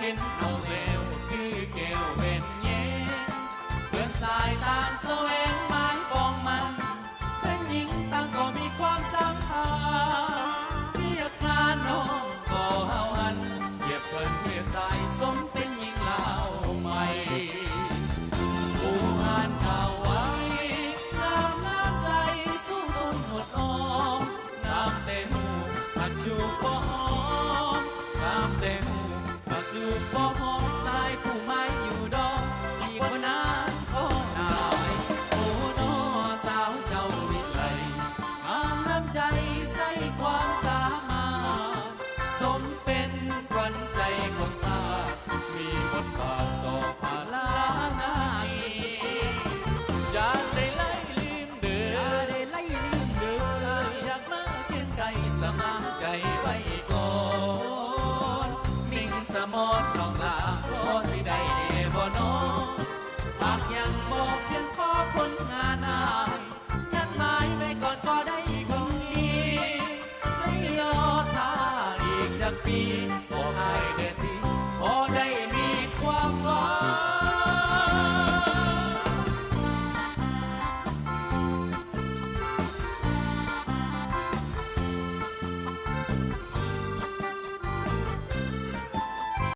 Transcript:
ห็นน้องแววคือแก้วเว้นเย็นเพื่อนสายตาแสวงหมายปองมันเป็นหญิงต่างก็มีความสำคัญเรียกงานน้องก็เฮาหันเหยียบเพิ่นเพื่อสายสมเป็นหญิงลาวใหม่ผู้อ่านข่าวไว้น้ำใจสู้ทนอดอ้อมน้ำเต็มหักจูบบ่หอมน้ำเต็มหักจูบบ่หอมสายผู้ไม้อยู่ดอกอีกบ่นานก็นายโอ้น้อสาวเจ้าวิไลงามน้ำใจใส่ความสามารถสมเป็นขวัญใจคนสามีบทบาทต่อภาลานาอย่าได้ไล่ลืมเด้ออยากมาเคียงไกลสมานใจไว้ก่อนมิ่งสมอดน้องลาขอสิได้เด้บ่น้องหากยังบอกเพียงขอผลงานอายยันหมายไว้ก่อนก็ได้คนดีให้รอท่าอีกจักปีขอให้